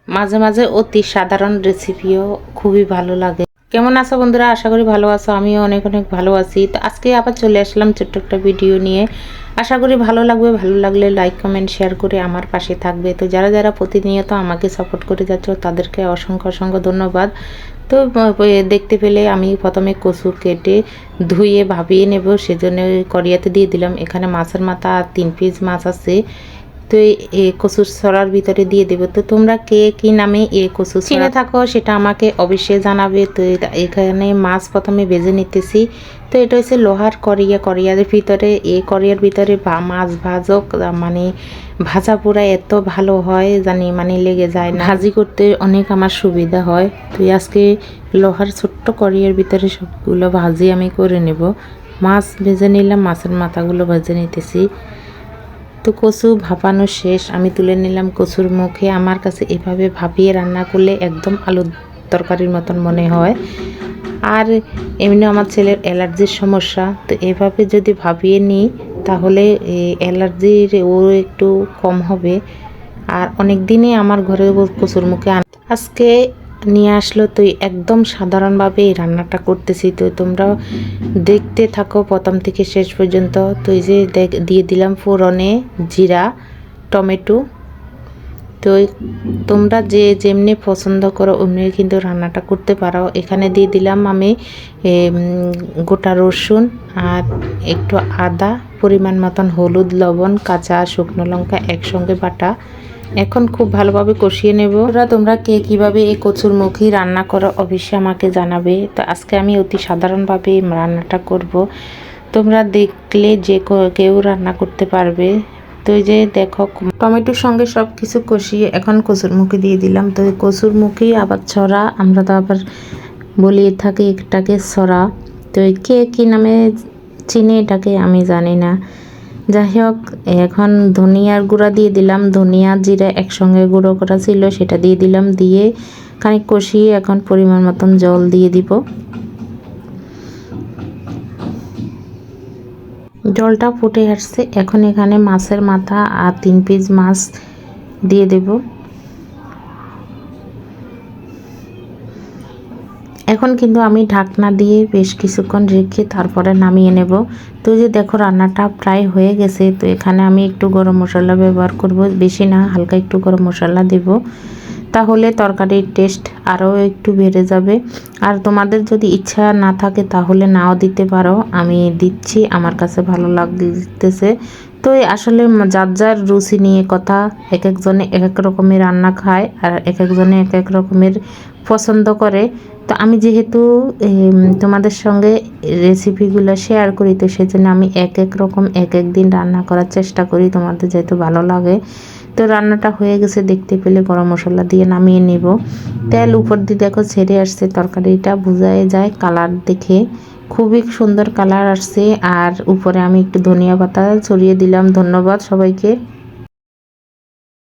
মাঝে মাঝে অতি সাধারণ রেসিপিও খুবই ভালো লাগে। কেমন আছো বন্ধুরা? আশা করি ভালো আছো। আমিও অনেক অনেক ভালো আছি। তো আজকে আবার চলে আসলাম ছোট্ট একটা ভিডিও নিয়ে। আশা করি ভালো লাগবে। ভালো লাগলে লাইক কমেন্ট শেয়ার করে আমার পাশে থাকবে। তো যারা যারা প্রতিনিয়ত আমাকে সাপোর্ট করে যাচ্ছ তাদেরকে অসংখ্য অসংখ্য ধন্যবাদ। তো দেখতে পেলে আমি প্রথমে কচু কেটে ধুয়ে ভাবিয়ে নেব, সেজন্য কড়াইতে দিয়ে দিলাম। এখানে মাছের মাথা আর 3 পিস মাছ আছে। তো এই কচুর ছড়ার ভিতরে দিয়ে দেব। তো তোমরা কে কি নামে এই কচু চিনে থাকো সেটা আমাকে অবশ্যই জানাবে। তো এখানে মাছ প্রথমে ভেজে নিতেছি। তো এটা হচ্ছে লোহার কড়াইয়ের ভিতরে, এই কড়াইয়ের ভিতরে মাছ ভাজক মানে ভাজা পোড়া এত ভালো হয় জানি, মানে লেগে যায় না, ভাজি করতে অনেক আমার সুবিধা হয়। তো আজকে লোহার ছোট্ট কড়াইয়ের ভিতরে সবগুলো ভাজি আমি করে নেব। মাছ ভেজে নিলাম, মাছের মাথাগুলো ভেজে নিতেছি। তো কচু ভাপানো শেষ, আমি তুলে নিলাম কচুর মুখে। আমার কাছে এভাবে ভাপিয়ে রান্না করলে একদম আলুর তরকারির মতন মনে হয়। আর এমনি আমার ছেলের অ্যালার্জির সমস্যা, তো এভাবে যদি ভাপিয়ে নিই তাহলে অ্যালার্জির ও একটু কম হবে। আর অনেক দিনই আমার ঘরে কচুর মুখে আজকে নিয়ে আসলো। তো একদম সাধারণভাবে এই রান্নাটা করতেছি। তো তোমরা দেখতে থাকো প্রথম থেকে শেষ পর্যন্ত। তো এই যে দিয়ে দিলাম ফোড়নে জিরা, টমেটো। তো তোমরা যে যেমনি পছন্দ করো অমনি কিন্তু রান্নাটা করতে পারো। এখানে দিয়ে দিলাম আমি গোটা রসুন আর একটু আদা, পরিমাণ মতন হলুদ, লবণ, কাঁচা শুকনো লঙ্কা একসঙ্গে বাটা। এখন খুব ভালোভাবে কষিয়ে নেব। তোমরা কে কীভাবে এই কচুর মুখী রান্না করো অবশ্যই আমাকে জানাবে। তো আজকে আমি অতি সাধারণভাবে রান্নাটা করব। তোমরা দেখলে যে কেউ রান্না করতে পারবে। তো এই যে দেখো টমেটোর সঙ্গে সব কিছু কষিয়ে এখন কচুর মুখী দিয়ে দিলাম। তো কচুর মুখী আবার ছড়া, আমরা তো আবার বলিয়ে থাকি এটাকে ছড়া। তো কে কী নামে চিনি এটাকে আমি জানি না। যাই হোক, এখন ধনিয়ার গুঁড়া দিয়ে দিলাম। ধনিয়া জিরা একসঙ্গে গুঁড়ো করা ছিল সেটা দিয়ে দিলাম। দিয়ে খানিক কষিয়ে এখন পরিমাণ মতন জল দিয়ে দিব। জলটা ফুটে আসছে, এখন এখানে মাছের মাথা আর 3 পিস মাছ দিয়ে দেব। এখন কিন্তু আমি ঢাকনা দিয়ে বেশ কিছুক্ষণ রেখে তারপরে নামিয়ে নেব। তো যে দেখো রান্নাটা প্রায় হয়ে গেছে। তো এখানে আমি একটু গরম মশলা ব্যবহার করব, বেশি না, হালকা একটু গরম মশলা দেব, তাহলে তরকারির টেস্ট আরও একটু বেড়ে যাবে। আর তোমাদের যদি ইচ্ছা না থাকে তাহলে নাও দিতে পারো, আমি দিচ্ছি, আমার কাছে ভালো লাগতেছে। তো আসলে যার যার রুচি নিয়ে কথা, এক একজনে এক এক রকমের রান্না খায় আর এক একজনে এক এক রকমের পছন্দ করে। তো আমি যেহেতু তোমাদের সঙ্গে রেসিপিগুলো শেয়ার করি, তো সেজন্য আমি এক এক রকম এক এক দিন রান্না করার চেষ্টা করি, তোমাদের যেহেতু ভালো লাগে। তো রান্নাটা হয়ে গেছে, দেখতে পেলে গরম মশলা দিয়ে নামিয়ে নেব। তেল উপর দিয়ে দেখো ছেড়ে আসছে, তরকারিটা বোঝাই যায় কালার দেখে, খুবই সুন্দর কালার আসছে। আর উপরে আমি একটু ধনিয়া পাতা ছড়িয়ে দিলাম। ধন্যবাদ সবাইকে।